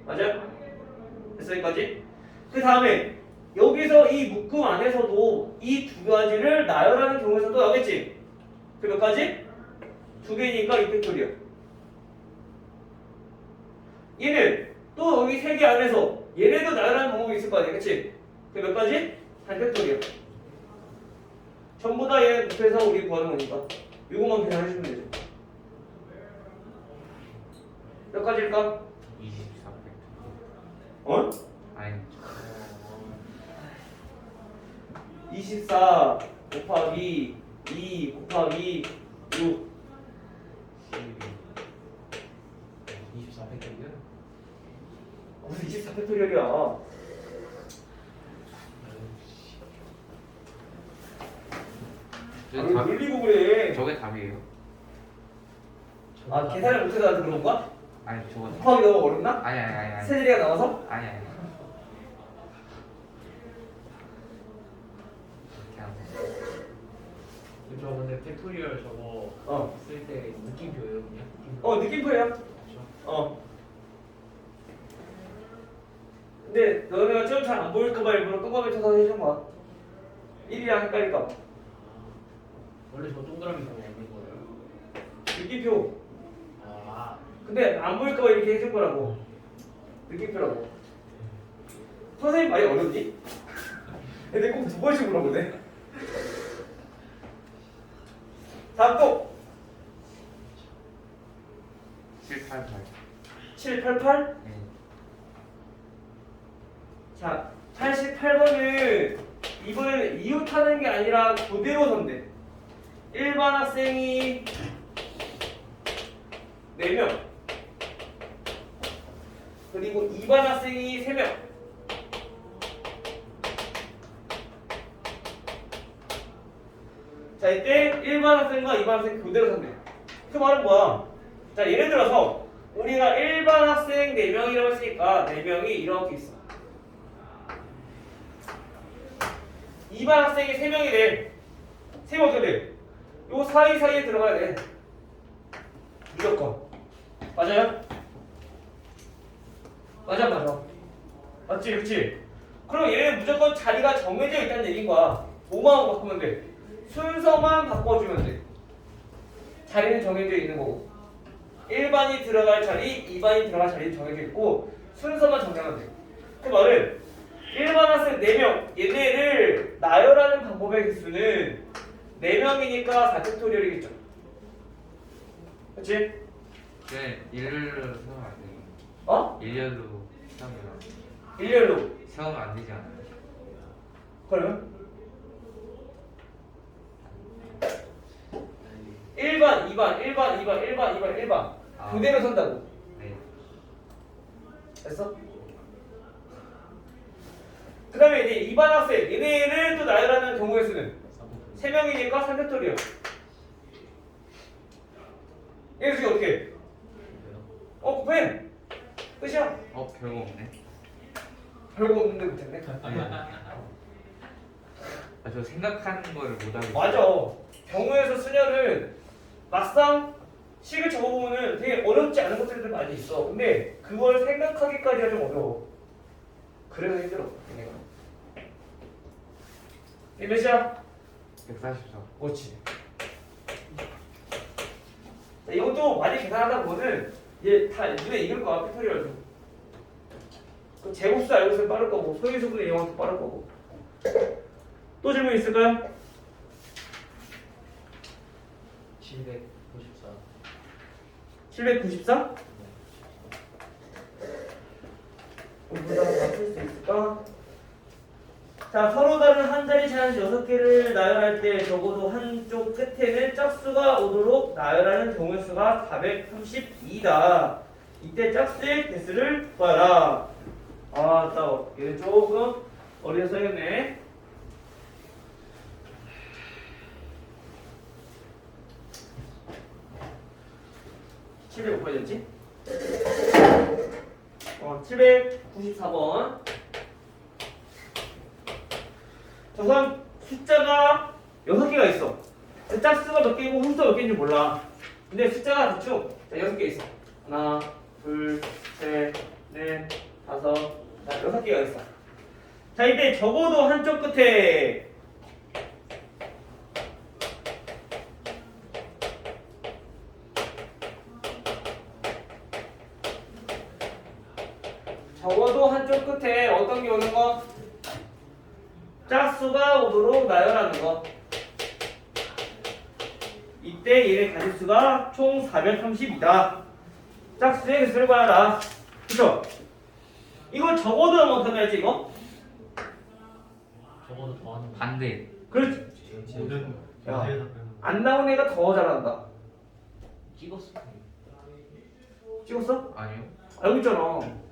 맞아요? 됐어, 여기까지? 그 다음에 여기서 이 묶음 안에서도 이 두 가지를 나열하는 경우에서 또 나오겠지? 그 몇 가지? 두 개니까 2팩토리야. 얘는 또 여기 세 개 안에서 얘네도 나열하는 방법이 있을 거 아니야, 그치? 그 몇 가지? 3팩토리야. 전부 다 얘 곱해서 우리 구하는 거니까 이것만 계산해주면 되죠. 몇 가지일까? 24 어? 아니 24 곱하기 2 곱하기 6. 24팩이요? 무슨 24팩토리얼이야? 저게 답, 놀리고 그래. 저게 답이에요? 아, 계산을 못해서 나한테 그런 건가? 아니 저거 곱하기 너무 어렵나? 아니 세제리가 나와서? 아니 그냥 저 근데 팩토리얼 저거 어. 쓸 때 느낌표예요, 그냥? 느낌표. 느낌표야. 그렇죠? 근데 너네가 좀 잘 안 보일까봐 일부러 동그라미 쳐서 해준 거야. 1이랑 헷갈릴까봐. 원래 저 동그라미 저거 없는 거예요? 느낌표. 아, 근데 안 보일까봐 이렇게 해준 거라고. 느낌표라고. 선생님 말이 어렵니? 근데 꼭 두 번씩 물어보네. 다음 또 788 788. 네. 자, 88번은 이번에는 이웃하는 게 아니라 그대로 선대. 일반 학생이 4명, 그리고 2반 학생이 3명. 자, 이때 1반 학생과 2반 학생 그대로 선대. 그 말은 뭐야? 자, 예를 들어서 우리가 일반 학생 4명이라고 했으니까 4명이 이렇게 있어. 2반 학생이 3명이래. 3명 어떻게 돼? 요 사이사이에 들어가야 돼. 무조건. 맞아요? 맞아. 맞지, 그치? 그럼 얘는 무조건 자리가 정해져 있다는 얘기인 거야. 뭐만 바꾸면 돼? 순서만 바꿔주면 돼. 자리는 정해져 있는 거고. 1반이 들어갈 자리, 2반이 들어갈 자리는 정해져 있고 순서만 정하면 돼. 그 말은 1반 학생 4명, 얘네를 나열하는 방법의 개수는 4명이니까 4팩토리얼이겠죠. 그치? 네, 일렬로 세우면 안 돼요. 어? 일렬로 세우면 일렬로. 세우면 안 되지 않아요? 그러면? 1반, 2반, 1반. 아. 그대로 선다고. 네. 됐어? 그 다음에 이제 2반 학생, 얘네를 또 나열하는 경우의 수는 3명이니까 3팩토리얼. 얘 수가 어떻게 해? 곱해. 끝이야. 별거 없네. 별거 없는데 못했네. 저 생각하는 거를 못 하겠어요. 맞아. 경우에서 수녀는 막상 식을 적어보면 되게 어렵지 않은 것들도 많이 있어. 근데 그걸 생각하기까지가 좀 어려워. 그래서 힘들어. 얘네가. 이 몇이야? 144. 그렇지. 자, 이것도 많이 계산하다 보면은 얘 다 눈에 익을 거야. 팩토리얼도. 그 제곱수 알고 있으면 빠를 거고 소유수분의 이용도 빠를 거고. 또 질문 있을까요? 794. 794? 우리보다 맞출 수 있을까? 자, 서로 다른 한 자리 제한 6개를 나열할 때 적어도 한쪽 끝에는 짝수가 오도록 나열하는 경우의 수가 432다. 이때 짝수의 개수를 구하라. 얘는 조금 어려서 써야겠네. 몇 번이었지? 794번. 우선 숫자가 6개가 있어. 짝수가 몇 개고 홀수가 몇 개인지 몰라. 근데 숫자가 대충 6개 있어. 하나, 둘, 셋, 넷, 다섯, 6개가 있어. 자, 이때 적어도 한쪽 끝에 어떤 게 오는 거? 짝수가 오도록 나열하는 거. 이때 얘네 가짓수가 총 430이다. 짝수의 개수를 구하라. 그쵸? 이거 적어도 하면 어떻게 하지 이거? 적어도 더하는 거. 반대. 그렇지. 모든 야, 안 나온 애가 더 잘한다. 찍었어. 찍었어? 아니요. 알고 있잖아.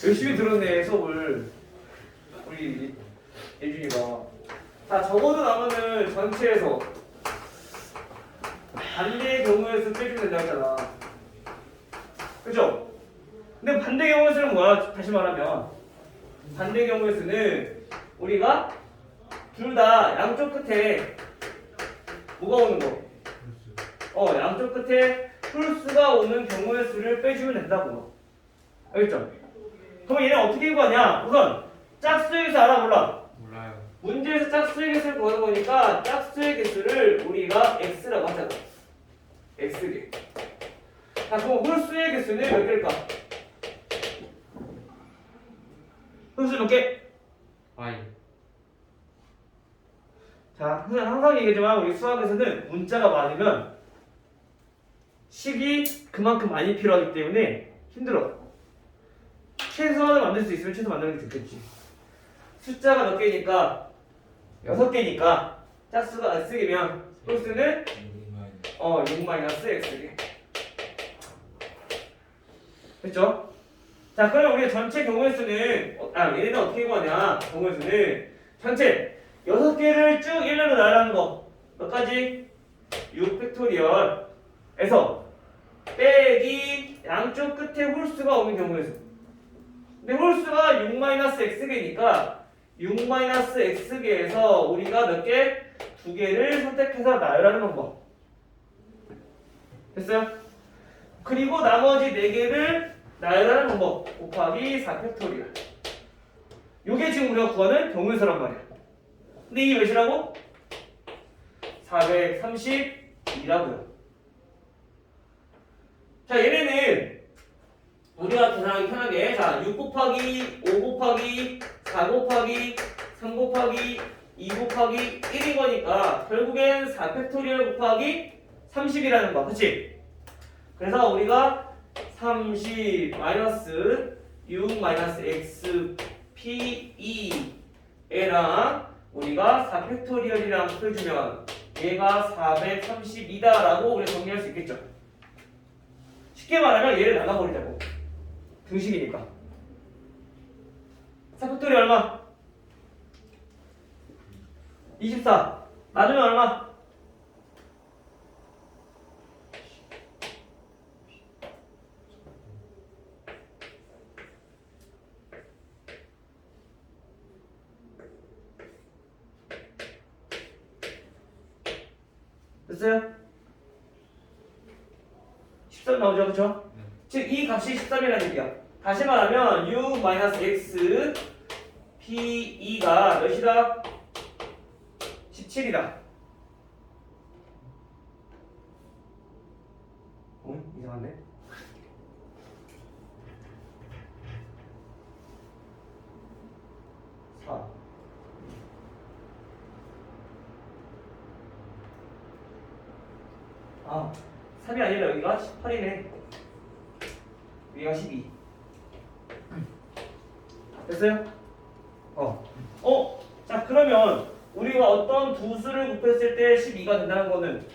열심히 들었네 수업을 우리 예준이가. 자, 적어도 나면은 전체에서 반대의 경우에서 빼주면 된다고 했잖아. 그죠? 근데 반대 경우의 수는 뭐야? 다시 말하면 반대 경우의 수는 우리가 둘 다 양쪽 끝에 뭐가 오는 거? 양쪽 끝에 풀수가 오는 경우의 수를 빼주면 된다고. 알겠죠? 그럼 얘는 어떻게 구하냐? 우선 짝수의 개수 알아 몰라? 몰라요. 문제에서 짝수의 개수를 구하는 거니까 짝수의 개수를 우리가 x라고 하잖아. x개. 자, 그럼 홀수의 개수는 몇 개일까? 홀수 몇 개? Y. 자, 항상 얘기하지만 우리 수학에서는 문자가 많으면 식이 그만큼 많이 필요하기 때문에 힘들어. 최소한을 만들 수 있으면 최소 만드는 게 좋겠지. 숫자가 몇 개니까 6개니까 짝수가 x개면 홀수는 6-x개. 됐죠? 자, 그럼 우리가 전체 경우의 수는 얘네는 어떻게 구하냐? 경우의 수는 전체 6개를 쭉 일렬로 나열하는 거 몇 가지? 6팩토리얼에서 빼기 양쪽 끝에 홀수가 없는 경우에서. 근데 홀수가 6-x개니까 6-x개에서 우리가 몇 개? 2개를 선택해서 나열하는 방법. 됐어요? 그리고 나머지 4개를 나열하는 방법 곱하기 4팩토리얼. 요게 지금 우리가 구하는 경우에서란 말이야. 근데 이게 몇이라고? 432라고요. 자, 얘네는 우리가 계산하기 편하게, 자, 6 곱하기 5 곱하기 4 곱하기 3 곱하기 2 곱하기 1인 거니까 결국엔 4팩토리얼 곱하기 30이라는 거, 그치? 그래서 우리가 30 마이너스 6 마이너스 x p2랑 우리가 4팩토리얼이랑 풀어주면 얘가 432다라고 우리가 정리할 수 있겠죠. 쉽게 말하면 얘를 나눠버리자고. 등식이니까. 4팩토리얼 얼마? 24. 나누면 얼마? 됐어요? 13 나오죠, 그쵸? 즉, 이 값이 13이라는 얘기야. 다시 말하면, u-x p2가 몇이다? 17이다. 이상한데? 아, 3이 아니라 여기가 18이네. 여기가 12. 됐어요? 자, 그러면 우리가 어떤 두 수를 곱했을 때 12가 된다는 거는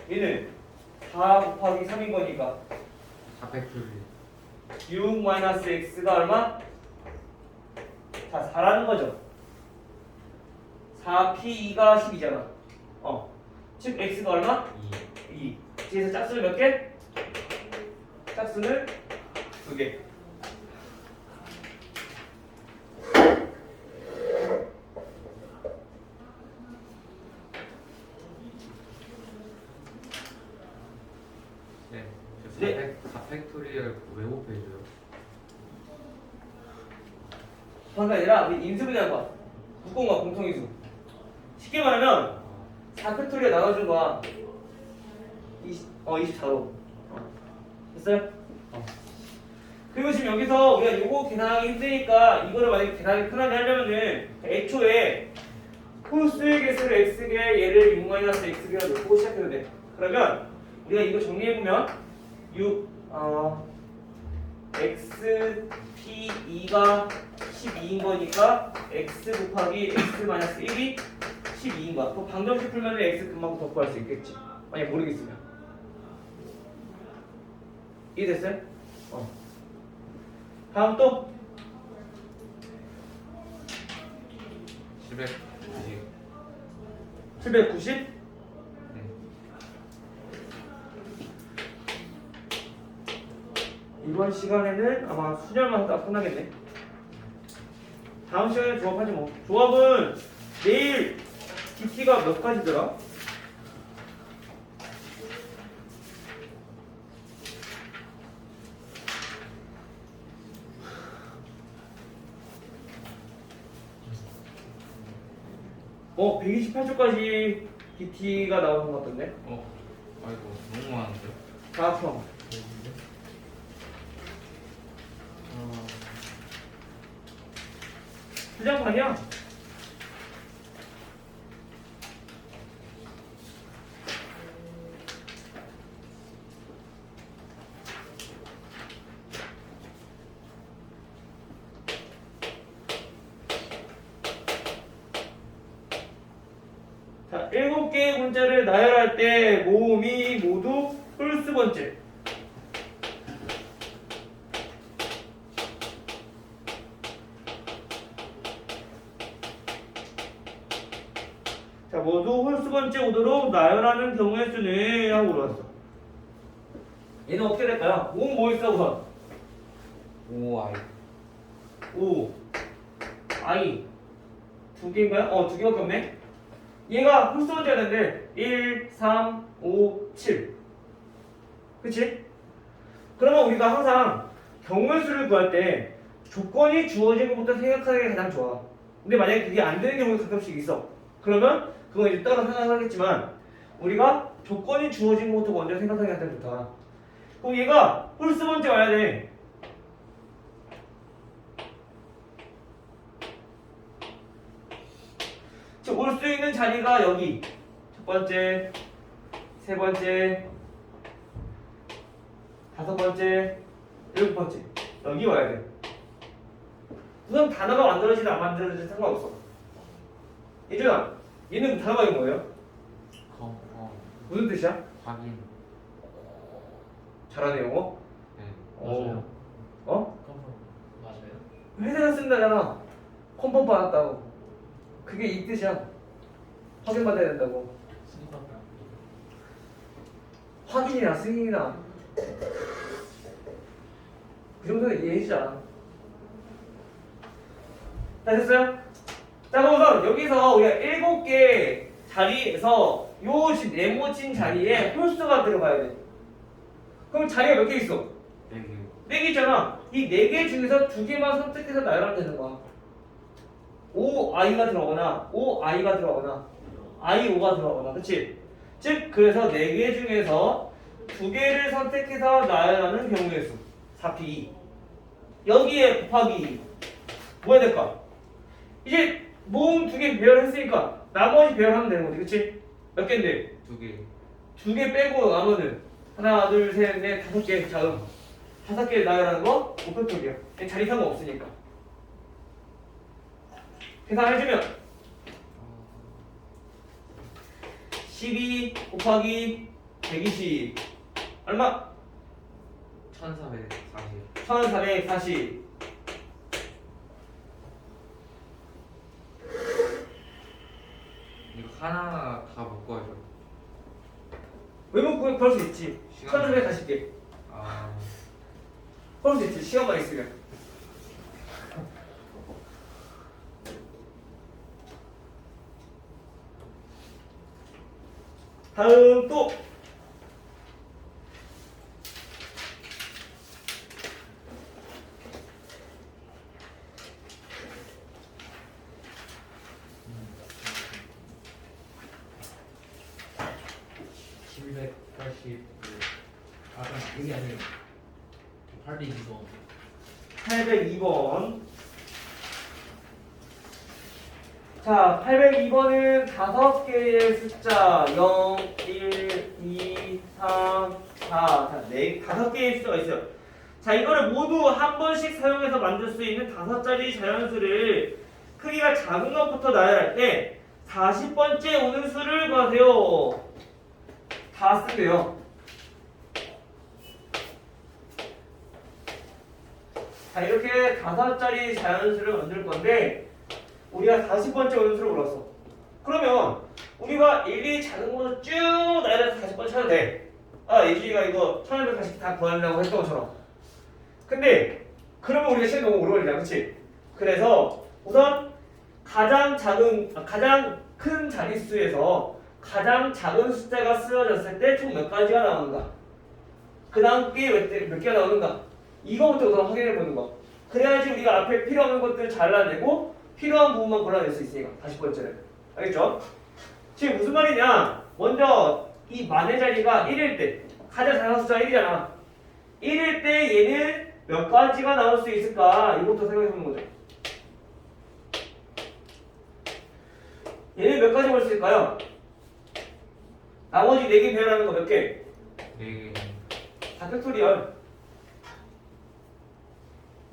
얘는 4 곱하기 3인 거니까 4팩토리얼. 6-x가 얼마? 자, 4라는 거죠. 4p2가 10이잖아. 즉 x가 얼마? 2. 뒤에서 짝수를 몇 개? 짝수는 2개. 네. 4팩토리얼 왜 곱해줘요? 방금 아니라 우리 인수분해한 거야. 묶음과 공통인수. 쉽게 말하면 4팩토리얼 나눠준 거야. 24로. 됐어요? 그리고 지금 여기서 우리가 요거 계산하기 힘드니까 이거를 만약에 계산하기 편하게 하려면은 애초에 홀수의 개수를 x개, 얘를 6-x개로 놓고 시작해도 돼. 그러면 우리가 이거 정리해보면 xp2가 12인 거니까 x 곱하기 x-1이 12인 거야. 그 방정식 풀면 x 금방 더 구할 수 있겠지. 만약 모르겠으면. 이해됐어요? 다음 또 790. 790? 네. 이번 시간에는 아마 수열만 딱 끝나겠네. 다음 시간에 조합하지 뭐. 조합은 내일 DT가 몇 가지더라? 어, 128초까지 DT가 나오는 것 같던데? 아이고 너무 많은데. 4성. 수장판이야? 자, 7개의 문자를 나열할 때 모음이 모두 홀수 번째. 자, 모두 홀수 번째 오도록 나열하는 경우의 수는 하고 물어봤어. 얘는 어떻게 될까요? 5는 뭐 있어 우선? 5i 5 i 두 개인가요? 두 개밖에 없네. 얘가 홀수 번째가 되는데 1, 3, 5, 7 그치? 그러면 우리가 항상 경우의 수를 구할 때 조건이 주어진 것부터 생각하는 게 가장 좋아. 근데 만약에 그게 안 되는 경우가 가끔씩 있어. 그러면 그건 이제 따로 생각하겠지만 우리가 조건이 주어진 것부터 먼저 생각하는 게 가장 좋다. 그럼 얘가 홀수 번째 와야 돼. 올 수 있는 자리가 여기 첫 번째, 세 번째, 다섯 번째, 일곱 번째 여기 와야 돼. 우선 단어가 만들어지든 안 만들어지든 상관없어. 예준아, 얘는 단어가 이건 뭐예요? 무슨 뜻이야? 확인 잘하네 영어. 네 맞아요. 어? 컨펌 맞아요. 회사에서 쓴다잖아. 컨펌 받았다고. 그게 이 뜻이야. 확인받아야 된다고. 스니커 확인이나 승인이나 그 정도는 이해해주자. 다 됐어요? 자 그럼 우선 여기서 우리가 7개 자리에서 요 지금 네모친 자리에 홀수가 들어가야 돼. 그럼 자리가 몇 개 있어? 4개 4개 있잖아. 이 4개 중에서 2개만 선택해서 나열하면 되는 거야. 5i가 들어가거나 5i가 들어가거나 i5가 들어가거나 그치? 즉 그래서 4개 중에서 2개를 선택해서 나열하는 경우의 수 4p2 여기에 곱하기 뭐 해야 될까? 이제 모음 2개 배열했으니까 나머지 배열하면 되는 거지 그치? 몇 개인데? 2개 2개 빼고 나머지는 하나 둘셋넷 5개 자음 5개 나열하는 거 목표쪽이야. 자리 상관없으니까 계산해주면 12 곱하기 120 얼마? 1440 1440 이거 하나 다 묶어야죠 왜 못 구해? 그럴 수 있지. 시간 1440개 아 그럴 수 있지. 시간만 있으면. 다음 또 이게 아니에요. 802번. 802번. 자, 802번은 5개의 숫자 0, 1, 2, 3, 4. 자, 5개의 숫자가 있어요. 자, 이거를 모두 한 번씩 사용해서 만들 수 있는 5자리 자연수를 크기가 작은 것부터 나열할 때 40번째 오는 수를 구하세요. 다 쓴대요. 자, 이렇게 5자리 자연수를 만들 건데 우리가 40번째 오는 수를 골랐어. 그러면 우리가 1, 2 작은 거로 쭉 나열해서 40번 찾아도 돼. 아, 예준이가 이거 1240 다 구하려고 했던 것처럼. 근데 그러면 우리가 시간이 너무 오래 걸리잖아, 그치? 그래서 우선 가장 큰 자릿수에서 가장 작은 숫자가 쓰여졌을 때 총 몇 가지가 나오는가? 그 다음 게 몇 개가 나오는가? 이거부터 우선 확인해 보는 거. 그래야지 우리가 앞에 필요 없는 것들 잘라내고 필요한 부분만 골라낼 수 있으니까 40번째는. 알겠죠? 지금 무슨 말이냐? 먼저 이 만의 자리가 1일 때 가장 작은 숫자가 1이잖아. 1일 때 얘는 몇 가지가 나올 수 있을까? 이것부터 생각해 보는 거죠. 얘는 몇 가지 볼 수 있을까요? 나머지 4개 배열하는 거 몇 개? 4개 다 팩토리얼.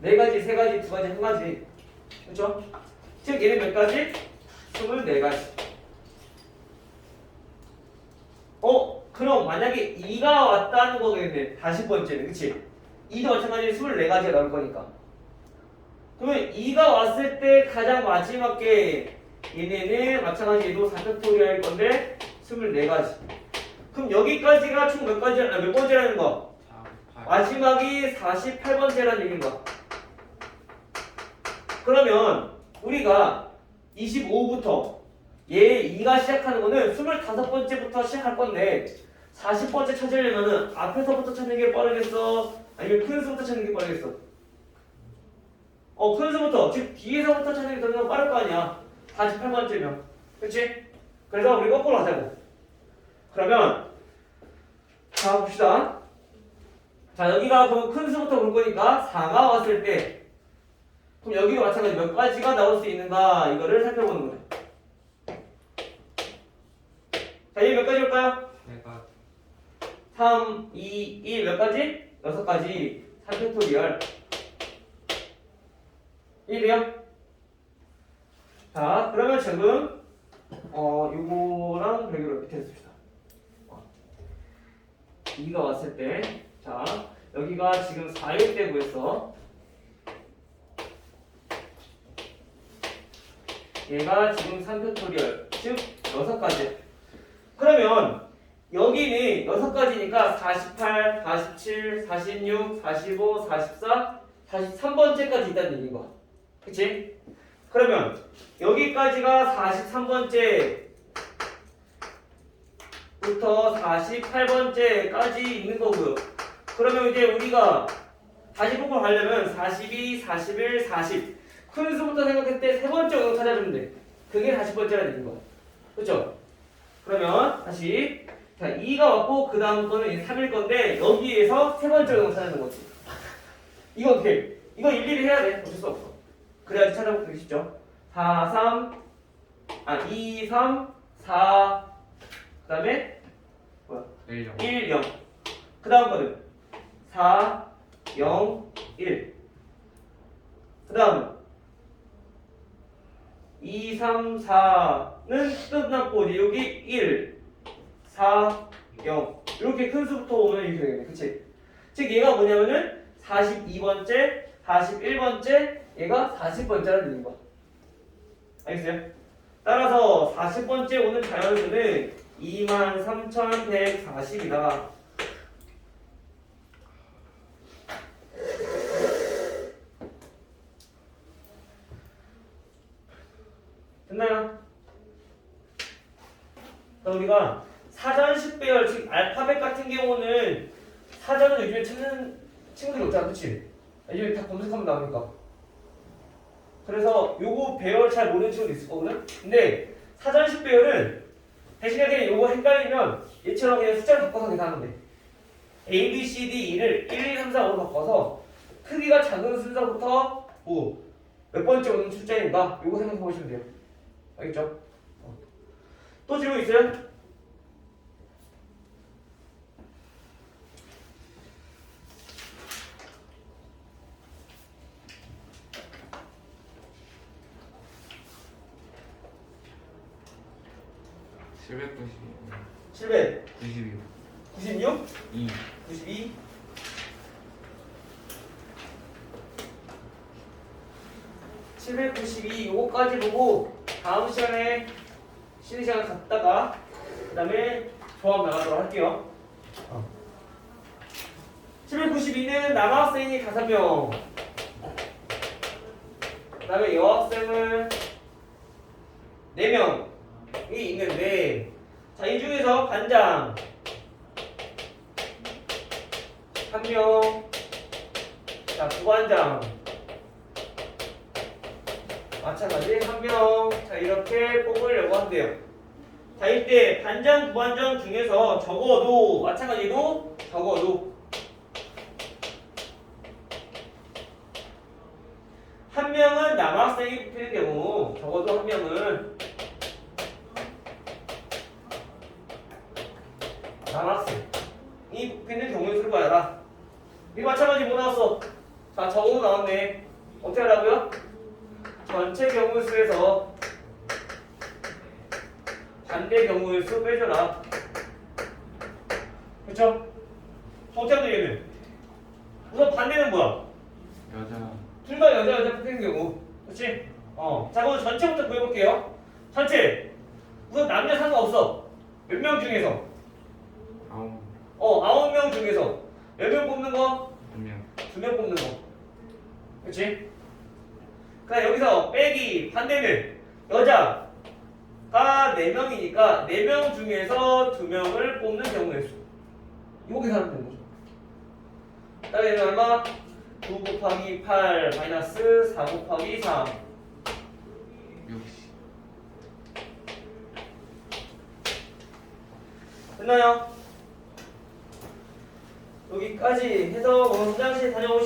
4가지, 3가지, 2가지, 1가지. 그렇죠? 즉 얘는 몇 가지? 24가지. 그럼 만약에 2가 왔다는 거겠네. 40번째는. 그치? 2도 마찬가지로 24가지가 나올 거니까. 그러면 2가 왔을 때 가장 마지막 게 얘네는 마찬가지로 4팩토리얼 할 건데 24가지. 그럼 여기까지가 총 몇 가지, 몇 번째라는 거? 마지막이 48번째라는 얘기인 거야. 그러면 우리가 25부터 얘 2가 시작하는 거는 25번째부터 시작할 건데 40번째 찾으려면은 앞에서부터 찾는 게 빠르겠어? 아니면 큰 수부터 찾는 게 빠르겠어? 큰 수부터, 즉 뒤에서부터 찾는 게 더 빠를 거 아니야. 48번째면. 그치? 그래서 우리 거꾸로 하자고. 그러면 자 봅시다. 자 여기가 그럼 큰 수부터 볼 거니까 4가 왔을 때 그럼 여기가 마찬가지 몇 가지가 나올 수 있는가 이거를 살펴보는 거예요. 자 얘 몇 가지 올까요? 내가 3, 2, 1 몇 가지? 6가지 3팩토리얼 1이요? 자 그러면 지금 요거랑 여기로 밑에 씁시다. 2가 왔을 때 자 여기가 지금 4일 때 구했어. 얘가 지금 3팩토리얼 즉 6가지. 그러면 여기는 6가지니까 48, 47, 46, 45, 44, 43번째까지 있다는 얘기인 거야. 그치? 그러면 여기까지가 43번째 부터 48번째까지 있는 거고요. 그러면 이제 우리가 다시 복구를 하려면 42, 41, 40 큰 수부터 생각했을 때 세 번째 언어 찾아주면 돼. 그게 40번째라는 얘기인 거야. 그렇죠? 그러면 다시 자 2가 왔고 그 다음 거는 이제 3일 건데 여기에서 세 번째 언어 찾아주는 거지. 이거 어떻게? 이거 일일이 해야 돼. 어쩔 수 없어. 그래야지 찾아보기 쉽죠. 2, 3, 4 그 다음에 뭐야? 1, 0 그 다음 거는 4, 0, 1 그 다음 2, 3, 4는 끝났고 이제 여기 1, 4, 0 이렇게 큰 수부터 오면 이렇게 되겠네. 그치? 즉 얘가 뭐냐면은 42번째, 41번째 얘가 40번째라는 얘기인 거야. 알겠어요? 따라서 40번째 오는 자연수는 23,140이다. 됐나요? 그럼 우리가 사전식 배열, 즉 알파벳 같은 경우는 사전은 요즘에 찾는 친구들이 없잖아, 그치? 요즘에 다 검색하면 나오니까. 그래서 요거 배열 잘 모르는 친구도 있을 거거든? 근데 사전식 배열은 대신에 그냥 요거 헷갈리면 얘처럼 그냥 숫자를 바꿔서 계산하면 돼. A, B, C, D, E를 1, 2, 3, 4, 5로 바꿔서 크기가 작은 순서부터 몇 번째 오는 숫자인가 요거 생각해 보시면 돼요. 알겠죠? 또 질문 있어요? 칠백 700 구십이 96 2 92 792 요거까지 보고 다음 시간에 쉬는 시간 갖다가 그 다음에 조합 나가도록 할게요. 792는 남학생이 5명 그 다음에 여학생은 4명이 있는데 자, 이 중에서 반장 1명 자, 부반장 마찬가지 1명 자, 이렇게 뽑으려고 한대요. 자, 이때 반장, 부반장 중에서 적어도 마찬가지로 적어도 한 명은 남학생이 뽑히는 경우 적어도 한 명은 남학생이 뽑히는 경우의 수를 봐야라. 이거 마찬가지 뭐 나왔어? 자, 적어도 나왔네. 어떻게 하라고요? 전체 경우의 수에서 반대 경우의 수 빼줘라. 그쵸? 어떻게 하면 얘는? 우선 반대는 뭐야? 여자 둘 다 여자 뽑히는 경우. 그치? 자, 그럼 전체부터 구해볼게요. 전체. 우선 남녀 상관없어. 몇 명 중에서? 9명 중에서 몇 명 뽑는 거? 2명 뽑는 거. 그치? 그럼 여기서 빼기 반대는 여자가 4명이니까 4명 중에서 2명을 뽑는 경우의 수. 이거 계산하면 되는 거죠. 그 다음에 얘는 얼마? 9 곱하기 8 마이너스 4 곱하기 3. 60. 됐나요? 여기까지 해서 오늘 화장실 다녀오시고